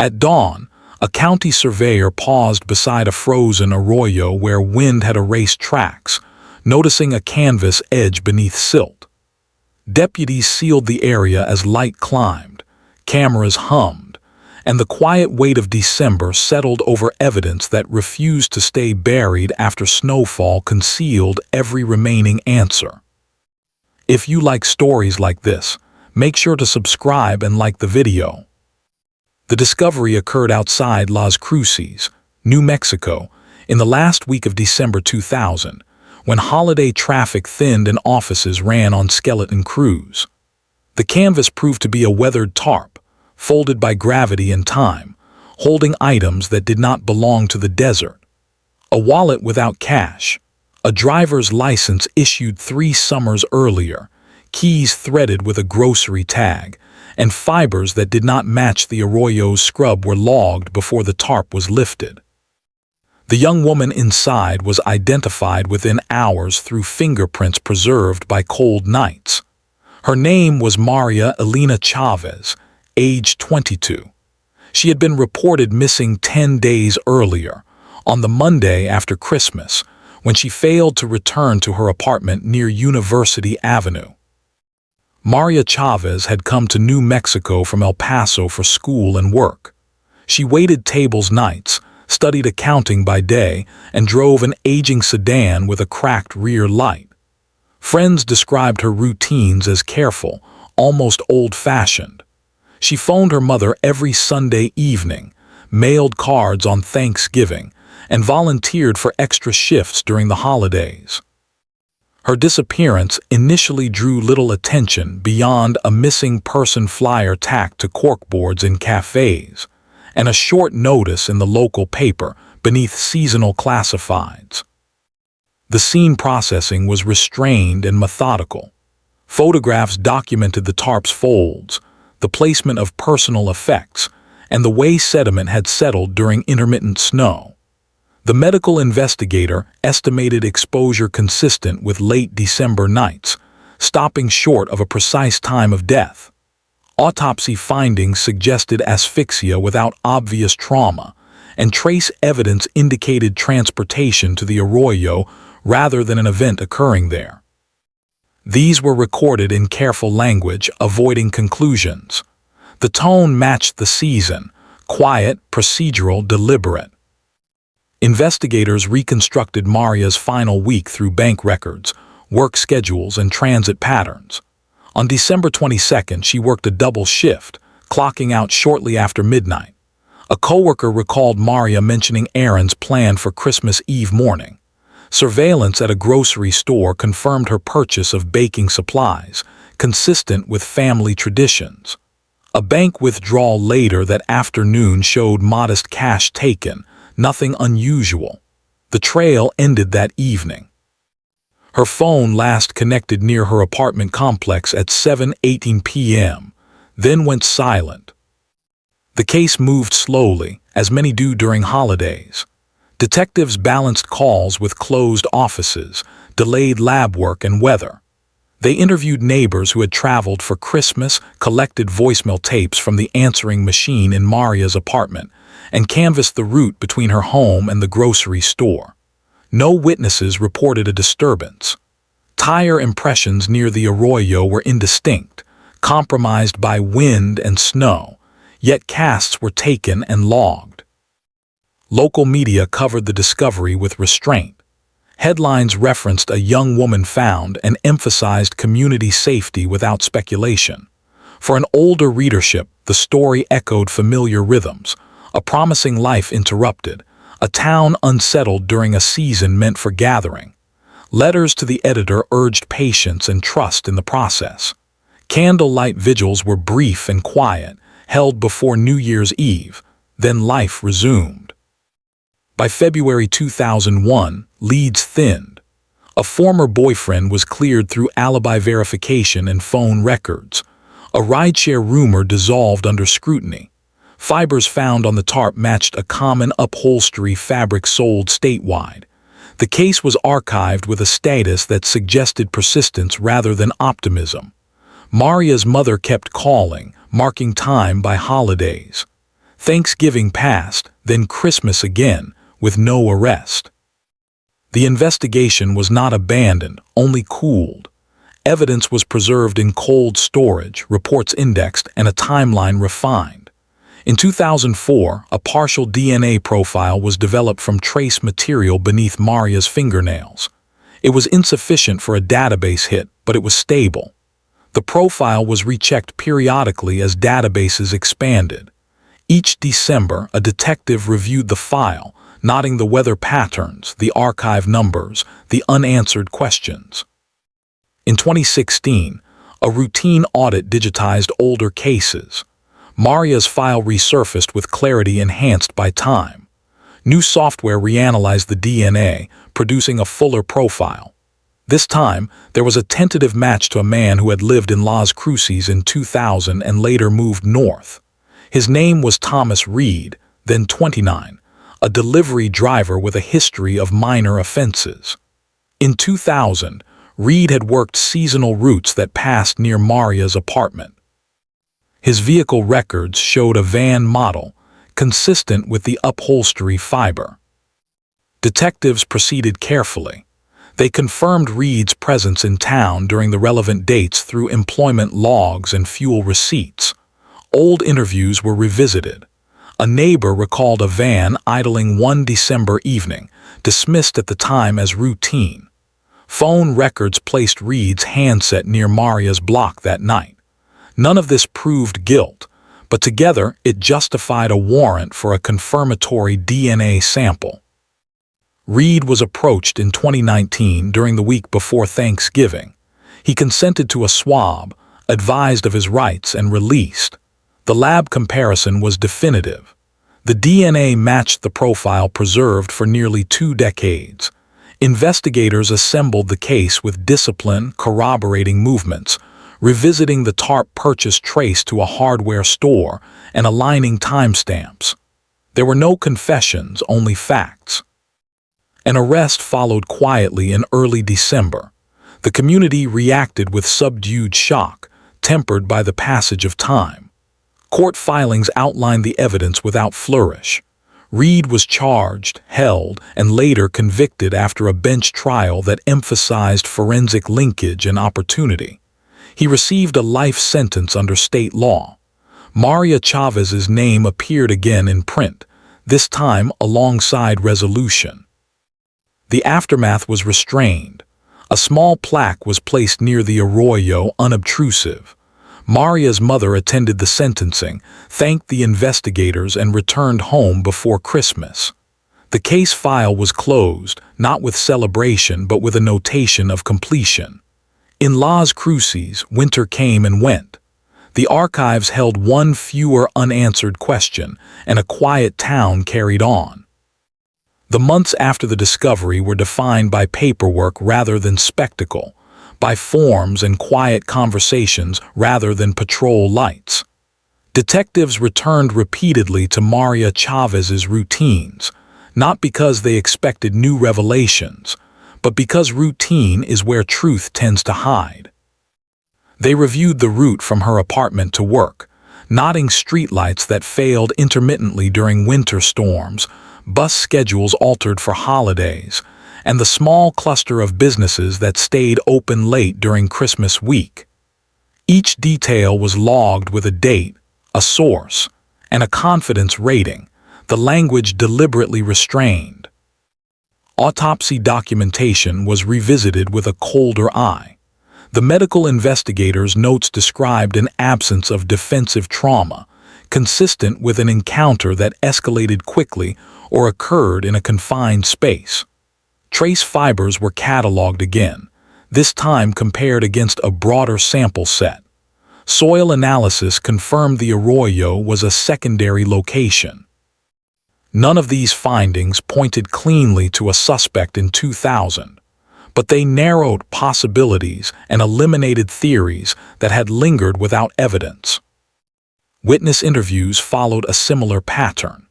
At dawn, a county surveyor paused beside a frozen arroyo where wind had erased tracks, noticing a canvas edge beneath silt. Deputies sealed the area as light climbed, cameras hummed, and the quiet weight of December settled over evidence that refused to stay buried after snowfall concealed every remaining answer. If you like stories like this, make sure to subscribe and like the video. The discovery occurred outside Las Cruces, New Mexico, in the last week of December 2000, when holiday traffic thinned and offices ran on skeleton crews. The canvas proved to be a weathered tarp, folded by gravity and time, holding items that did not belong to the desert. A wallet without cash, a driver's license issued 3 summers earlier, keys threaded with a grocery tag, and fibers that did not match the Arroyo's scrub were logged before the tarp was lifted. The young woman inside was identified within hours through fingerprints preserved by cold nights. Her name was Maria Elena Chavez, age 22. She had been reported missing 10 days earlier, on the Monday after Christmas, when she failed to return to her apartment near University Avenue. Maria Chavez had come to New Mexico from El Paso for school and work. She waited tables nights, studied accounting by day, and drove an aging sedan with a cracked rear light. Friends described her routines as careful, almost old-fashioned. She phoned her mother every Sunday evening, mailed cards on Thanksgiving, and volunteered for extra shifts during the holidays. Her disappearance initially drew little attention beyond a missing person flyer tacked to corkboards in cafes, and a short notice in the local paper beneath seasonal classifieds. The scene processing was restrained and methodical. Photographs documented the tarp's folds, the placement of personal effects, and the way sediment had settled during intermittent snow. The medical investigator estimated exposure consistent with late December nights, stopping short of a precise time of death. Autopsy findings suggested asphyxia without obvious trauma, and trace evidence indicated transportation to the Arroyo rather than an event occurring there. These were recorded in careful language, avoiding conclusions. The tone matched the season, quiet, procedural, deliberate. Investigators reconstructed Maria's final week through bank records, work schedules, and transit patterns. On December 22nd, she worked a double shift, clocking out shortly after midnight. A coworker recalled Maria mentioning errands planned for Christmas Eve morning. Surveillance at a grocery store confirmed her purchase of baking supplies, consistent with family traditions. A bank withdrawal later that afternoon showed modest cash taken, nothing unusual. The trail ended that evening. Her phone last connected near her apartment complex at 7:18 p.m., then went silent. The case moved slowly, as many do during holidays. Detectives balanced calls with closed offices, delayed lab work, and weather. They interviewed neighbors who had traveled for Christmas, collected voicemail tapes from the answering machine in Maria's apartment, and canvassed the route between her home and the grocery store. No witnesses reported a disturbance. Tire impressions near the Arroyo were indistinct, compromised by wind and snow, yet casts were taken and logged. Local media covered the discovery with restraint. Headlines referenced a young woman found and emphasized community safety without speculation. For an older readership, the story echoed familiar rhythms: a promising life interrupted, a town unsettled during a season meant for gathering. Letters to the editor urged patience and trust in the process. Candlelight vigils were brief and quiet, held before New Year's Eve, then life resumed. By February 2001, leads thinned. A former boyfriend was cleared through alibi verification and phone records. A rideshare rumor dissolved under scrutiny. Fibers found on the tarp matched a common upholstery fabric sold statewide. The case was archived with a status that suggested persistence rather than optimism. Maria's mother kept calling, marking time by holidays. Thanksgiving passed, then Christmas again, with no arrest. The investigation was not abandoned, only cooled. Evidence was preserved in cold storage, reports indexed, and a timeline refined. In 2004, a partial DNA profile was developed from trace material beneath Maria's fingernails. It was insufficient for a database hit, but it was stable. The profile was rechecked periodically as databases expanded. Each December, a detective reviewed the file, noting the weather patterns, the archive numbers, the unanswered questions. In 2016, a routine audit digitized older cases. Maria's file resurfaced with clarity enhanced by time. New software reanalyzed the DNA, producing a fuller profile. This time, there was a tentative match to a man who had lived in Las Cruces in 2000 and later moved north. His name was Thomas Reed, then 29, a delivery driver with a history of minor offenses. In 2000, Reed had worked seasonal routes that passed near Maria's apartment. His vehicle records showed a van model, consistent with the upholstery fiber. Detectives proceeded carefully. They confirmed Reed's presence in town during the relevant dates through employment logs and fuel receipts. Old interviews were revisited. A neighbor recalled a van idling one December evening, dismissed at the time as routine. Phone records placed Reed's handset near Maria's block that night. None of this proved guilt, but together it justified a warrant for a confirmatory DNA sample. Reed was approached in 2019 during the week before Thanksgiving. He consented to a swab, advised of his rights, and released. The lab comparison was definitive. The DNA matched the profile preserved for nearly 2 decades. Investigators assembled the case with discipline, corroborating movements, revisiting the tarp purchase trace to a hardware store, and aligning timestamps. There were no confessions, only facts. An arrest followed quietly in early December. The community reacted with subdued shock, tempered by the passage of time. Court filings outlined the evidence without flourish. Reed was charged, held, and later convicted after a bench trial that emphasized forensic linkage and opportunity. He received a life sentence under state law. Maria Chavez's name appeared again in print, this time alongside resolution. The aftermath was restrained. A small plaque was placed near the Arroyo, unobtrusive. Maria's mother attended the sentencing, thanked the investigators, and returned home before Christmas. The case file was closed, not with celebration but with a notation of completion. In Las Cruces, winter came and went. The archives held one fewer unanswered question, and a quiet town carried on. The months after the discovery were defined by paperwork rather than spectacle, by forms and quiet conversations rather than patrol lights. Detectives returned repeatedly to Maria Chavez's routines, not because they expected new revelations, but because routine is where truth tends to hide. They reviewed the route from her apartment to work, noting streetlights that failed intermittently during winter storms, bus schedules altered for holidays, and the small cluster of businesses that stayed open late during Christmas week. Each detail was logged with a date, a source, and a confidence rating, the language deliberately restrained. Autopsy documentation was revisited with a colder eye. The medical investigators' notes described an absence of defensive trauma, consistent with an encounter that escalated quickly or occurred in a confined space. Trace fibers were cataloged again, this time compared against a broader sample set. Soil analysis confirmed the Arroyo was a secondary location. None of these findings pointed cleanly to a suspect in 2000, but they narrowed possibilities and eliminated theories that had lingered without evidence. Witness interviews followed a similar pattern.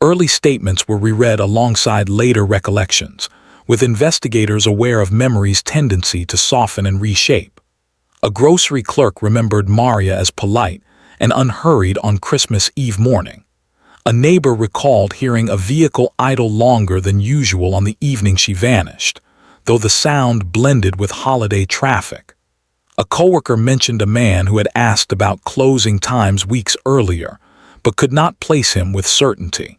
Early statements were reread alongside later recollections, with investigators aware of memory's tendency to soften and reshape. A grocery clerk remembered Maria as polite and unhurried on Christmas Eve morning. A neighbor recalled hearing a vehicle idle longer than usual on the evening she vanished, though the sound blended with holiday traffic. A coworker mentioned a man who had asked about closing times weeks earlier, but could not place him with certainty.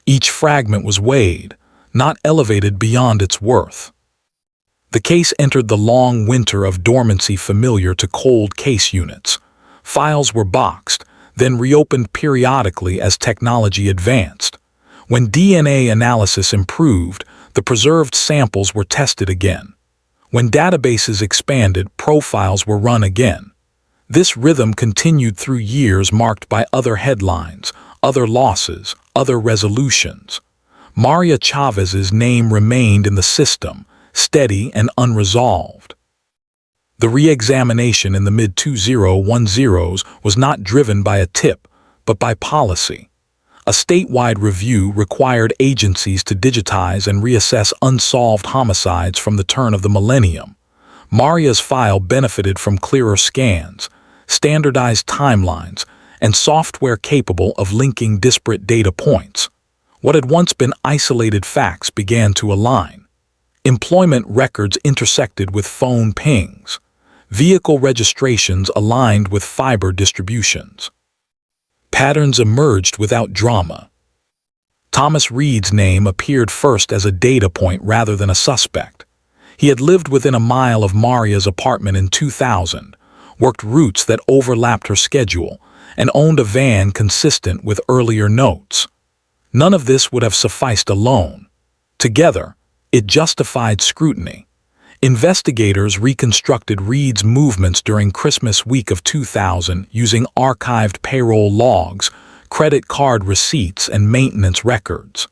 Each fragment was weighed, not elevated beyond its worth. The case entered the long winter of dormancy familiar to cold case units. Files were boxed, then reopened periodically as technology advanced. When DNA analysis improved, the preserved samples were tested again. When databases expanded, profiles were run again. This rhythm continued through years marked by other headlines, other losses, other resolutions. Maria Chavez's name remained in the system, steady and unresolved. The re-examination in the mid-2010s was not driven by a tip, but by policy. A statewide review required agencies to digitize and reassess unsolved homicides from the turn of the millennium. Maria's file benefited from clearer scans, standardized timelines, and software capable of linking disparate data points. What had once been isolated facts began to align. Employment records intersected with phone pings. Vehicle registrations aligned with fiber distributions. Patterns emerged without drama. Thomas Reed's name appeared first as a data point rather than a suspect. He had lived within a mile of Maria's apartment in 2000, worked routes that overlapped her schedule, and owned a van consistent with earlier notes. None of this would have sufficed alone. Together, it justified scrutiny. Investigators reconstructed Reed's movements during Christmas week of 2000 using archived payroll logs, credit card receipts, and maintenance records.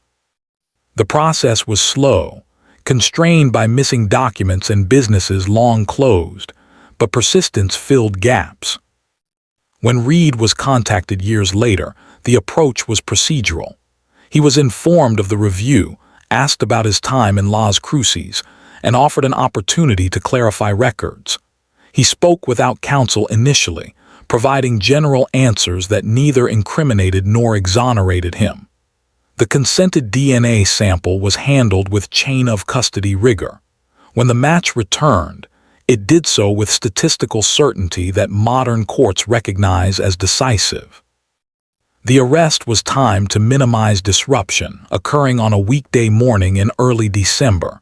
The process was slow, constrained by missing documents and businesses long closed, but persistence filled gaps. When Reed was contacted years later, the approach was procedural. He was informed of the review, asked about his time in Las Cruces, and offered an opportunity to clarify records. He spoke without counsel initially, providing general answers that neither incriminated nor exonerated him. The consented DNA sample was handled with chain-of-custody rigor. When the match returned, it did so with statistical certainty that modern courts recognize as decisive. The arrest was timed to minimize disruption, occurring on a weekday morning in early December.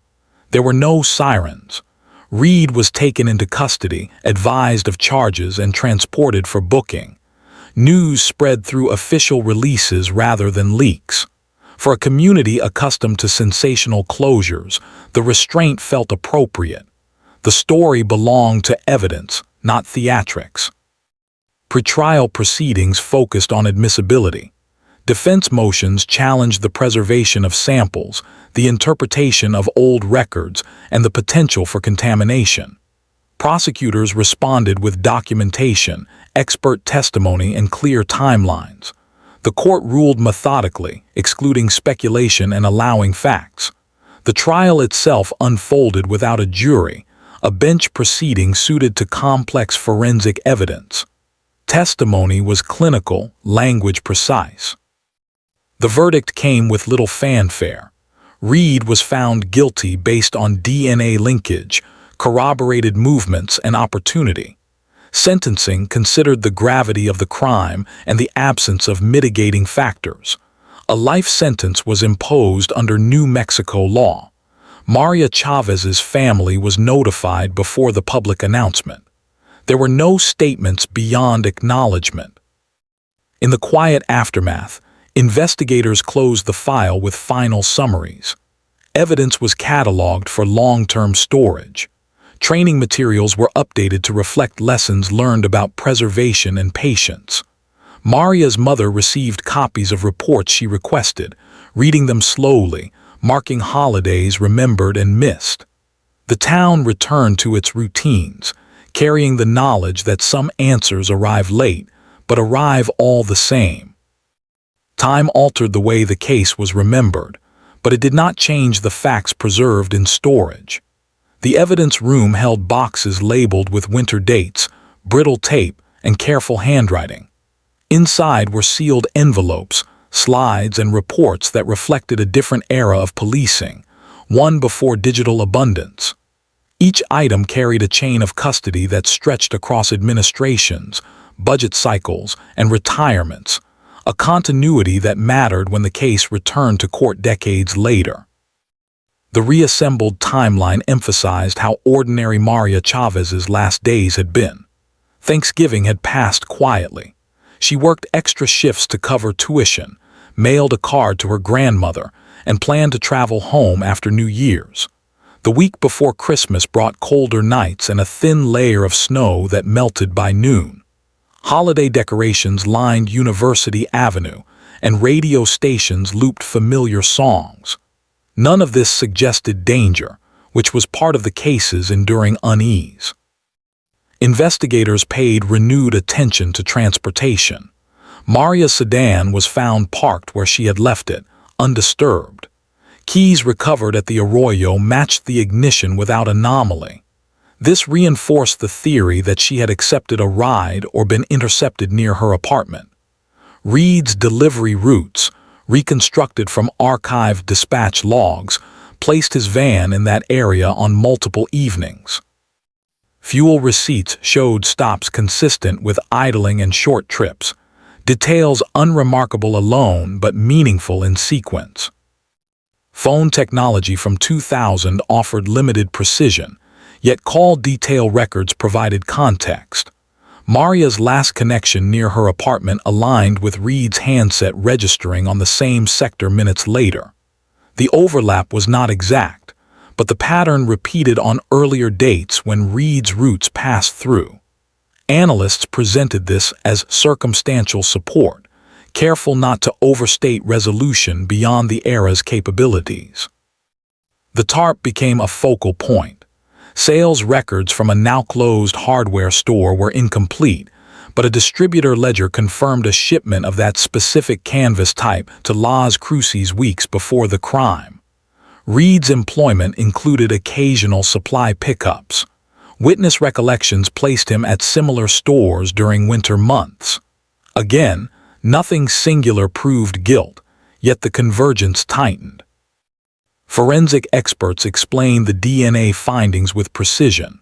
There were no sirens. Reed was taken into custody, advised of charges, and transported for booking. News spread through official releases rather than leaks. For a community accustomed to sensational closures, the restraint felt appropriate. The story belonged to evidence, not theatrics. Pretrial proceedings focused on admissibility. Defense motions challenged the preservation of samples, the interpretation of old records, and the potential for contamination. Prosecutors responded with documentation, expert testimony, and clear timelines. The court ruled methodically, excluding speculation and allowing facts. The trial itself unfolded without a jury, a bench proceeding suited to complex forensic evidence. Testimony was clinical, language precise. The verdict came with little fanfare. Reed was found guilty based on DNA linkage, corroborated movements, and opportunity. Sentencing considered the gravity of the crime and the absence of mitigating factors. A life sentence was imposed under New Mexico law. Maria Chavez's family was notified before the public announcement. There were no statements beyond acknowledgement. In the quiet aftermath, investigators closed the file with final summaries. Evidence was cataloged for long-term storage. Training materials were updated to reflect lessons learned about preservation and patience. Maria's mother received copies of reports she requested, reading them slowly, marking holidays remembered and missed. The town returned to its routines, carrying the knowledge that some answers arrive late, but arrive all the same. Time altered the way the case was remembered, but it did not change the facts preserved in storage. The evidence room held boxes labeled with winter dates, brittle tape, and careful handwriting. Inside were sealed envelopes, slides, and reports that reflected a different era of policing, one before digital abundance. Each item carried a chain of custody that stretched across administrations, budget cycles, and retirements, a continuity that mattered when the case returned to court decades later. The reassembled timeline emphasized how ordinary Maria Chavez's last days had been. Thanksgiving had passed quietly. She worked extra shifts to cover tuition, mailed a card to her grandmother, and planned to travel home after New Year's. The week before Christmas brought colder nights and a thin layer of snow that melted by noon. Holiday decorations lined University Avenue, and radio stations looped familiar songs. None of this suggested danger, which was part of the case's enduring unease. Investigators paid renewed attention to transportation. Maria's sedan was found parked where she had left it, undisturbed. Keys recovered at the Arroyo matched the ignition without anomaly. This reinforced the theory that she had accepted a ride or been intercepted near her apartment. Reed's delivery routes, reconstructed from archived dispatch logs, placed his van in that area on multiple evenings. Fuel receipts showed stops consistent with idling and short trips, details unremarkable alone but meaningful in sequence. Phone technology from 2000 offered limited precision, yet call detail records provided context. Maria's last connection near her apartment aligned with Reed's handset registering on the same sector minutes later. The overlap was not exact, but the pattern repeated on earlier dates when Reed's routes passed through. Analysts presented this as circumstantial support, careful not to overstate resolution beyond the era's capabilities. The TARP became a focal point. Sales records from a now-closed hardware store were incomplete, but a distributor ledger confirmed a shipment of that specific canvas type to Las Cruces weeks before the crime. Reed's employment included occasional supply pickups. Witness recollections placed him at similar stores during winter months. Again, nothing singular proved guilt, yet the convergence tightened. Forensic experts explained the DNA findings with precision.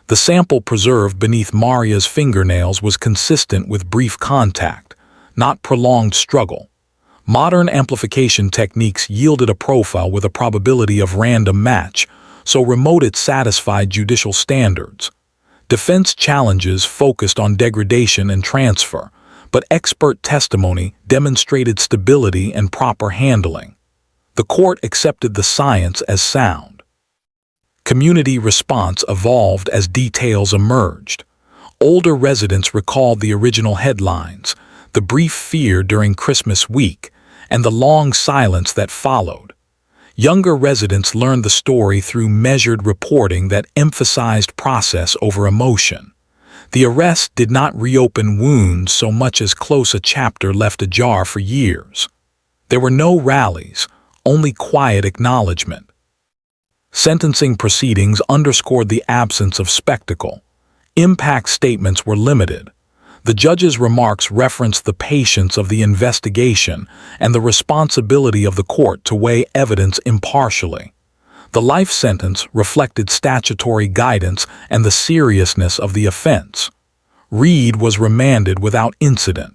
The sample preserved beneath Maria's fingernails was consistent with brief contact, not prolonged struggle. Modern amplification techniques yielded a profile with a probability of random match, so remote it satisfied judicial standards. Defense challenges focused on degradation and transfer, but expert testimony demonstrated stability and proper handling. The court accepted the science as sound. Community response evolved as details emerged. Older residents recalled the original headlines, the brief fear during Christmas week, and the long silence that followed. Younger residents learned the story through measured reporting that emphasized process over emotion. The arrest did not reopen wounds so much as close a chapter left ajar for years. There were no rallies, only quiet acknowledgement. Sentencing proceedings underscored the absence of spectacle. Impact statements were limited. The judge's remarks referenced the patience of the investigation and the responsibility of the court to weigh evidence impartially. The life sentence reflected statutory guidance and the seriousness of the offense. Reed was remanded without incident.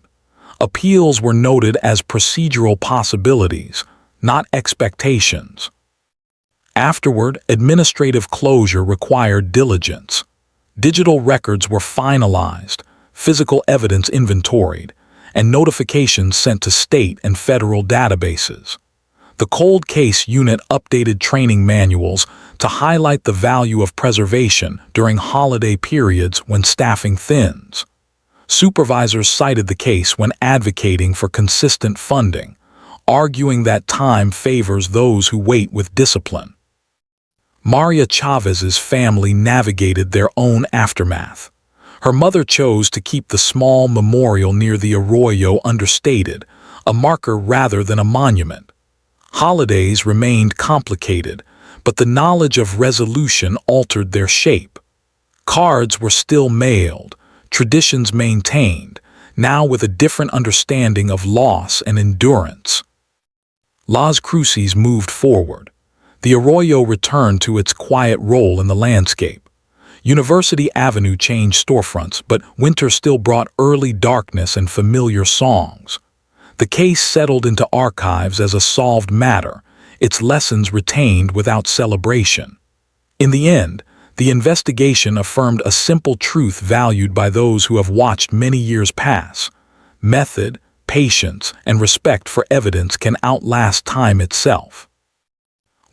Appeals were noted as procedural possibilities, not expectations. Afterward, administrative closure required diligence. Digital records were finalized, physical evidence inventoried, and notifications sent to state and federal databases. The cold case unit updated training manuals to highlight the value of preservation during holiday periods when staffing thins. Supervisors cited the case when advocating for consistent funding, arguing that time favors those who wait with discipline. Maria Chavez's family navigated their own aftermath. Her mother chose to keep the small memorial near the Arroyo understated, a marker rather than a monument. Holidays remained complicated, but the knowledge of resolution altered their shape. Cards were still mailed, traditions maintained, now with a different understanding of loss and endurance. Las Cruces moved forward. The Arroyo returned to its quiet role in the landscape. University Avenue changed storefronts, but winter still brought early darkness and familiar songs. The case settled into archives as a solved matter, its lessons retained without celebration. In the end, the investigation affirmed a simple truth valued by those who have watched many years pass. Method, patience, and respect for evidence can outlast time itself.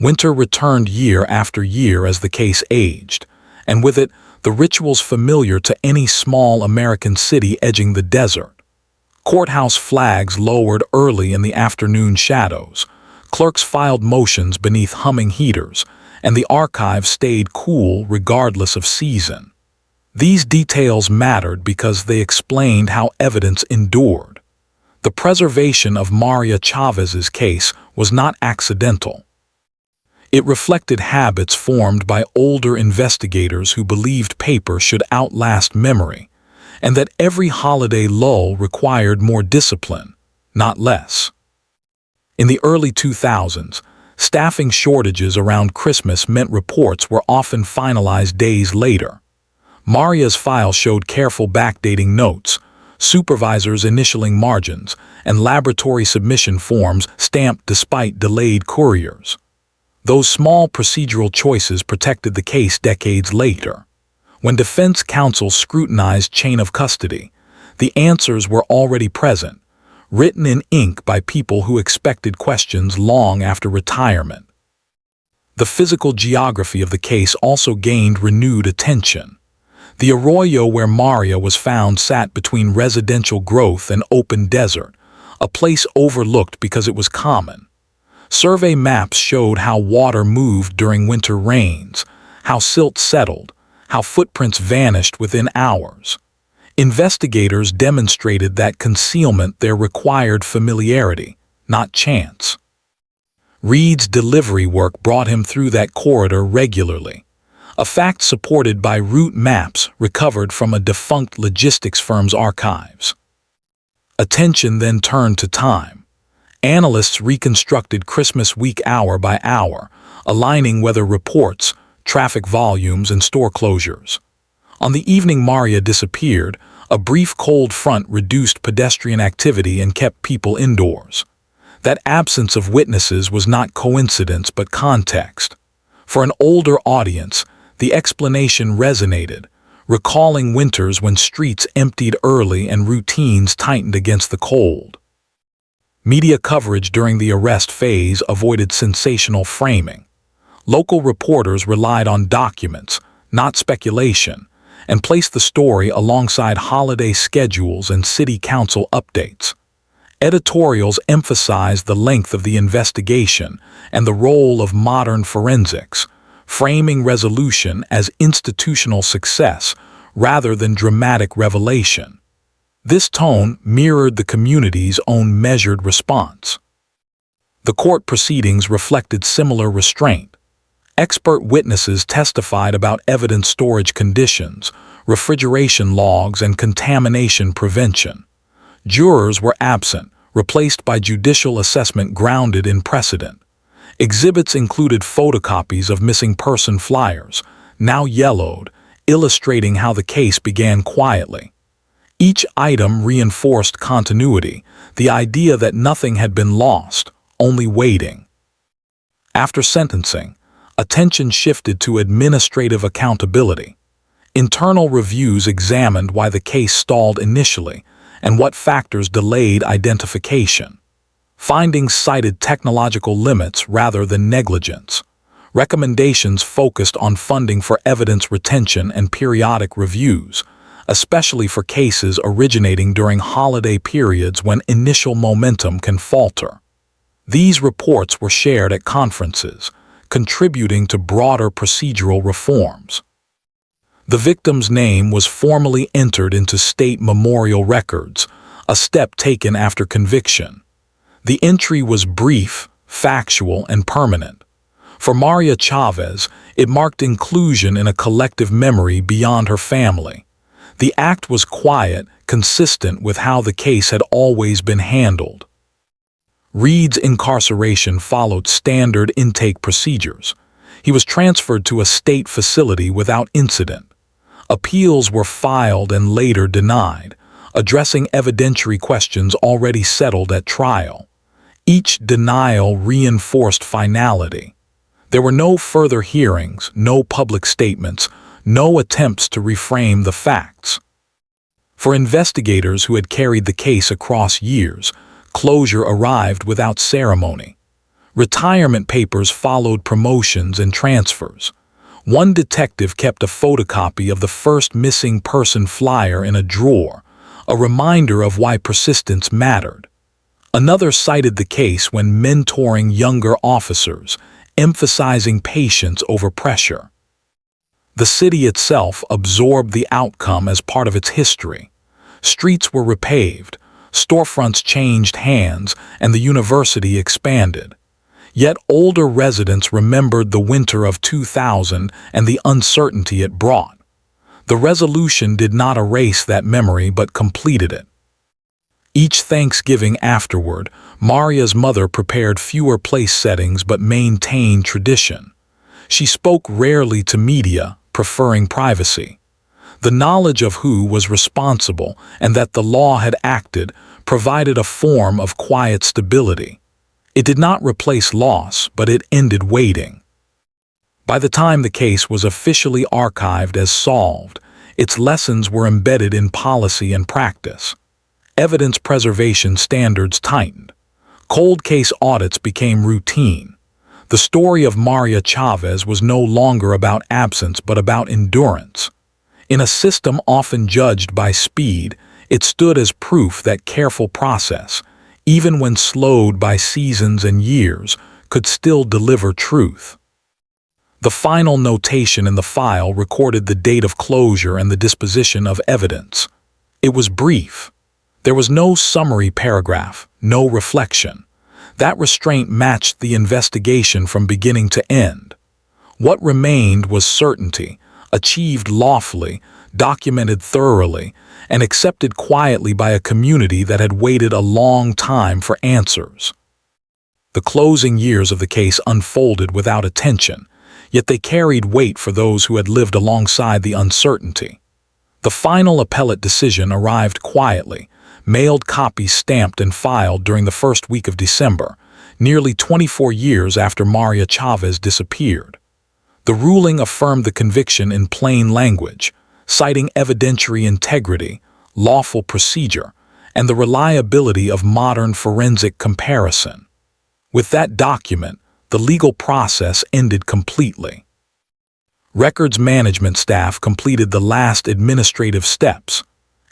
Winter returned year after year as the case aged, and with it, the rituals familiar to any small American city edging the desert. Courthouse flags lowered early in the afternoon shadows, clerks filed motions beneath humming heaters, and the archive stayed cool regardless of season. These details mattered because they explained how evidence endured. The preservation of Maria Chavez's case was not accidental. It reflected habits formed by older investigators who believed paper should outlast memory, and that every holiday lull required more discipline, not less. In the early 2000s, staffing shortages around Christmas meant reports were often finalized days later. Maria's file showed careful backdating notes, supervisors initialing margins, and laboratory submission forms stamped despite delayed couriers. Those small procedural choices protected the case decades later. When defense counsel scrutinized chain of custody, the answers were already present, written in ink by people who expected questions long after retirement. The physical geography of the case also gained renewed attention. The Arroyo where Maria was found sat between residential growth and open desert, a place overlooked because it was common. Survey maps showed how water moved during winter rains, how silt settled, how footprints vanished within hours. Investigators demonstrated that concealment there required familiarity, not chance. Reed's delivery work brought him through that corridor regularly, a fact supported by route maps recovered from a defunct logistics firm's archives. Attention then turned to time. Analysts reconstructed Christmas week hour by hour, aligning weather reports, traffic volumes, and store closures. On the evening Maria disappeared, a brief cold front reduced pedestrian activity and kept people indoors. That absence of witnesses was not coincidence but context. For an older audience, the explanation resonated, recalling winters when streets emptied early and routines tightened against the cold. Media coverage during the arrest phase avoided sensational framing. Local reporters relied on documents, not speculation, and placed the story alongside holiday schedules and city council updates. Editorials emphasized the length of the investigation and the role of modern forensics, framing resolution as institutional success rather than dramatic revelation. This tone mirrored the community's own measured response. The court proceedings reflected similar restraint. Expert witnesses testified about evidence storage conditions, refrigeration logs, and contamination prevention. Jurors were absent, replaced by judicial assessment grounded in precedent. Exhibits included photocopies of missing person flyers, now yellowed, illustrating how the case began quietly. Each item reinforced continuity, the idea that nothing had been lost, only waiting. After sentencing, attention shifted to administrative accountability. Internal reviews examined why the case stalled initially and what factors delayed identification. Findings cited technological limits rather than negligence. Recommendations focused on funding for evidence retention and periodic reviews, especially for cases originating during holiday periods when initial momentum can falter. These reports were shared at conferences, contributing to broader procedural reforms. The victim's name was formally entered into state memorial records, a step taken after conviction. The entry was brief, factual, and permanent. For Maria Chavez, it marked inclusion in a collective memory beyond her family. The act was quiet, consistent with how the case had always been handled. Reed's incarceration followed standard intake procedures. He was transferred to a state facility without incident. Appeals were filed and later denied, addressing evidentiary questions already settled at trial. Each denial reinforced finality. There were no further hearings, no public statements, no attempts to reframe the facts. For investigators who had carried the case across years, closure arrived without ceremony. Retirement papers followed promotions and transfers. One detective kept a photocopy of the first missing person flyer in a drawer, a reminder of why persistence mattered. Another cited the case when mentoring younger officers, emphasizing patience over pressure. The city itself absorbed the outcome as part of its history. Streets were repaved, storefronts changed hands, and the university expanded. Yet older residents remembered the winter of 2000 and the uncertainty it brought. The resolution did not erase that memory but completed it. Each Thanksgiving afterward, Maria's mother prepared fewer place settings but maintained tradition. She spoke rarely to media, preferring privacy. The knowledge of who was responsible and that the law had acted provided a form of quiet stability. It did not replace loss, but it ended waiting. By the time the case was officially archived as solved, its lessons were embedded in policy and practice. Evidence preservation standards tightened. Cold case audits became routine. The story of Maria Chavez was no longer about absence but about endurance. In a system often judged by speed, it stood as proof that careful process, even when slowed by seasons and years, could still deliver truth. The final notation in the file recorded the date of closure and the disposition of evidence. It was brief. There was no summary paragraph, no reflection. That restraint matched the investigation from beginning to end. What remained was certainty, achieved lawfully, documented thoroughly, and accepted quietly by a community that had waited a long time for answers. The closing years of the case unfolded without attention, yet they carried weight for those who had lived alongside the uncertainty. The final appellate decision arrived quietly, mailed copies stamped and filed during the first week of December, nearly 24 years after Maria Chavez disappeared. The ruling affirmed the conviction in plain language, citing evidentiary integrity, lawful procedure, and the reliability of modern forensic comparison. With that document, the legal process ended completely. Records management staff completed the last administrative steps.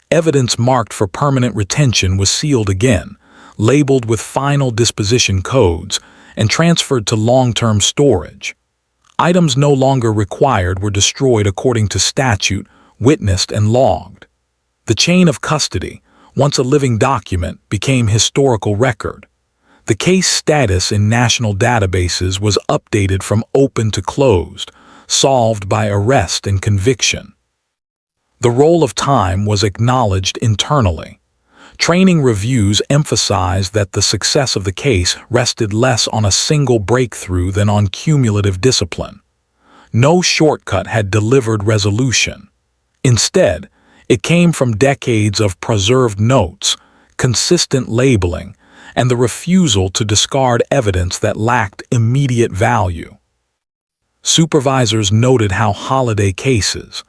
Evidence marked for permanent retention was sealed again, labeled with final disposition codes, and transferred to long-term storage. Items no longer required were destroyed according to statute, witnessed and logged. The chain of custody, once a living document, became historical record. The case status in national databases was updated from open to closed, solved by arrest and conviction. The roll of time was acknowledged internally. Training reviews emphasized that the success of the case rested less on a single breakthrough than on cumulative discipline. No shortcut had delivered resolution. Instead, it came from decades of preserved notes, consistent labeling, and the refusal to discard evidence that lacked immediate value. Supervisors noted how holiday cases,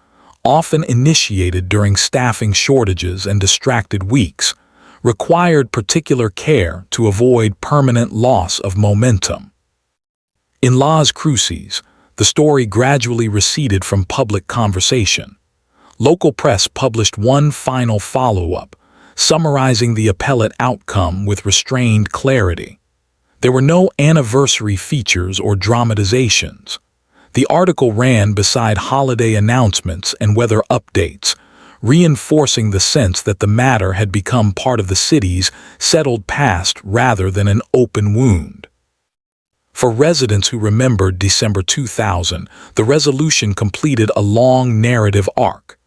often initiated during staffing shortages and distracted weeks, required particular care to avoid permanent loss of momentum. In Las Cruces, the story gradually receded from public conversation. Local press published one final follow-up, summarizing the appellate outcome with restrained clarity. There were no anniversary features or dramatizations. The article ran beside holiday announcements and weather updates, reinforcing the sense that the matter had become part of the city's settled past rather than an open wound. For residents who remembered December 2000, the resolution completed a long narrative arc.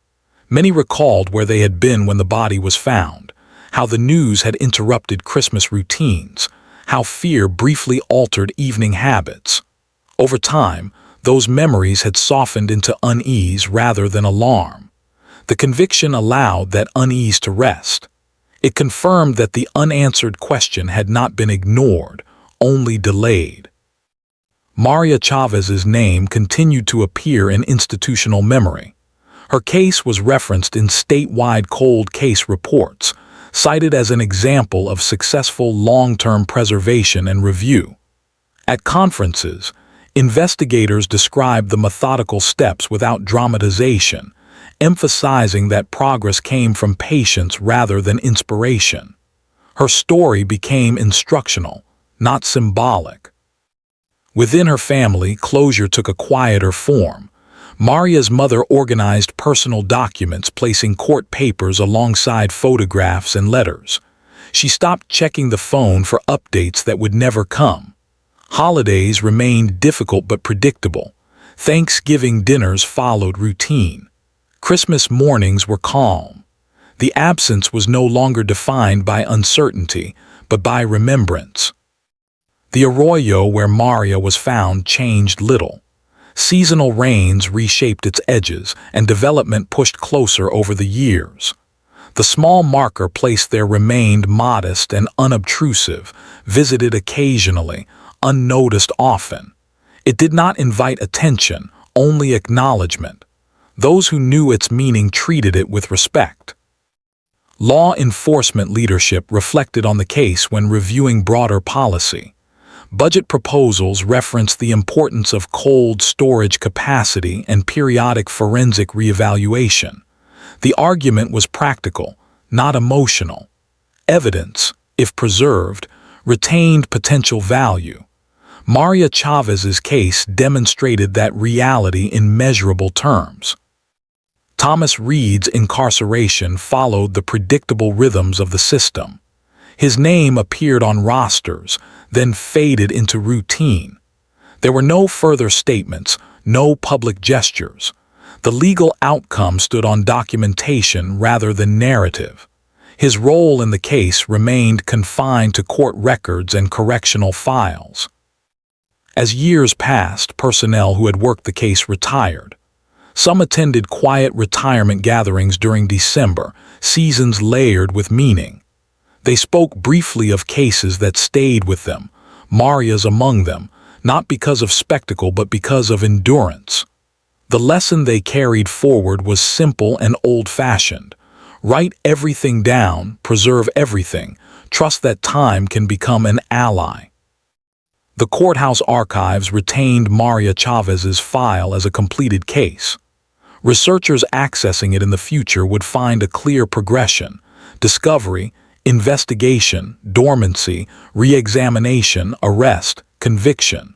Many recalled where they had been when the body was found, how the news had interrupted Christmas routines, how fear briefly altered evening habits. Over time, those memories had softened into unease rather than alarm. The conviction allowed that unease to rest. It confirmed that the unanswered question had not been ignored, only delayed. Maria Chavez's name continued to appear in institutional memory. Her case was referenced in statewide cold case reports, cited as an example of successful long-term preservation and review. At conferences, investigators described the methodical steps without dramatization, emphasizing that progress came from patience rather than inspiration. Her story became instructional, not symbolic. Within her family, closure took a quieter form. Maria's mother organized personal documents, placing court papers alongside photographs and letters. She stopped checking the phone for updates that would never come. Holidays remained difficult but predictable. Thanksgiving dinners followed routine. Christmas mornings were calm. The absence was no longer defined by uncertainty, but by remembrance. The Arroyo where Maria was found changed little. Seasonal rains reshaped its edges, and development pushed closer over the years. The small marker placed there remained modest and unobtrusive, visited occasionally, unnoticed often. It did not invite attention, only acknowledgement. Those who knew its meaning treated it with respect. Law enforcement leadership reflected on the case when reviewing broader policy. Budget proposals referenced the importance of cold storage capacity and periodic forensic reevaluation. The argument was practical, not emotional. Evidence, if preserved, retained potential value. Maria Chavez's case demonstrated that reality in measurable terms. Thomas Reed's incarceration followed the predictable rhythms of the system. His name appeared on rosters, then faded into routine. There were no further statements, no public gestures. The legal outcome stood on documentation rather than narrative. His role in the case remained confined to court records and correctional files. As years passed, personnel who had worked the case retired. Some attended quiet retirement gatherings during December, seasons layered with meaning. They spoke briefly of cases that stayed with them, Maria's among them, not because of spectacle but because of endurance. The lesson they carried forward was simple and old-fashioned. Write everything down, preserve everything, trust that time can become an ally. The courthouse archives retained Maria Chavez's file as a completed case. Researchers accessing it in the future would find a clear progression: discovery, investigation, dormancy, re-examination, arrest, conviction.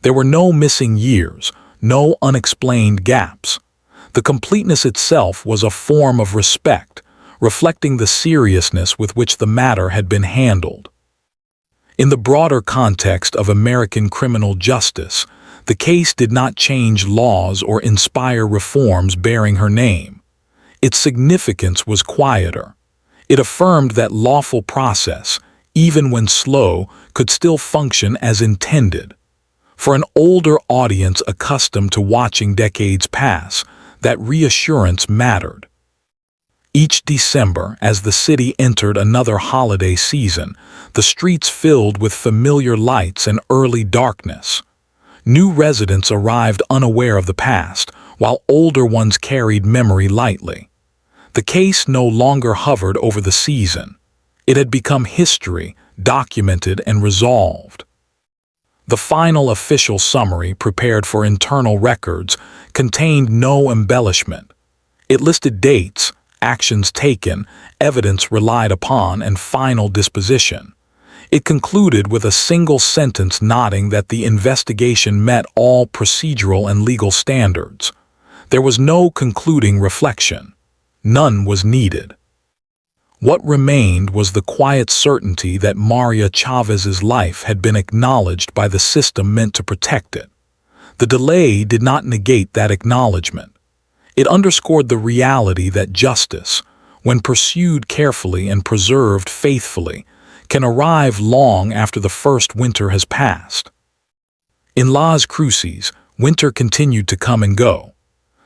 There were no missing years, no unexplained gaps. The completeness itself was a form of respect, reflecting the seriousness with which the matter had been handled. In the broader context of American criminal justice, the case did not change laws or inspire reforms bearing her name. Its significance was quieter. It affirmed that lawful process, even when slow, could still function as intended. For an older audience accustomed to watching decades pass, that reassurance mattered. Each December, as the city entered another holiday season, the streets filled with familiar lights and early darkness. New residents arrived unaware of the past, while older ones carried memory lightly. The case no longer hovered over the season. It had become history, documented and resolved. The final official summary, prepared for internal records, contained no embellishment. It listed dates, actions taken, evidence relied upon, and final disposition. It concluded with a single sentence noting that the investigation met all procedural and legal standards. There was no concluding reflection. None was needed. What remained was the quiet certainty that Maria Chavez's life had been acknowledged by the system meant to protect it. The delay did not negate that acknowledgement. It underscored the reality that justice, when pursued carefully and preserved faithfully, can arrive long after the first winter has passed. In Las Cruces, winter continued to come and go.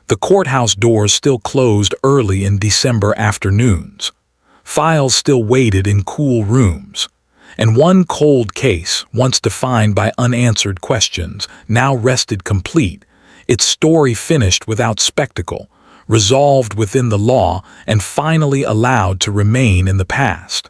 The courthouse doors still closed early in December afternoons. Files still waited in cool rooms. And one cold case, once defined by unanswered questions, now rested complete, its story finished without spectacle, resolved within the law, and finally allowed to remain in the past.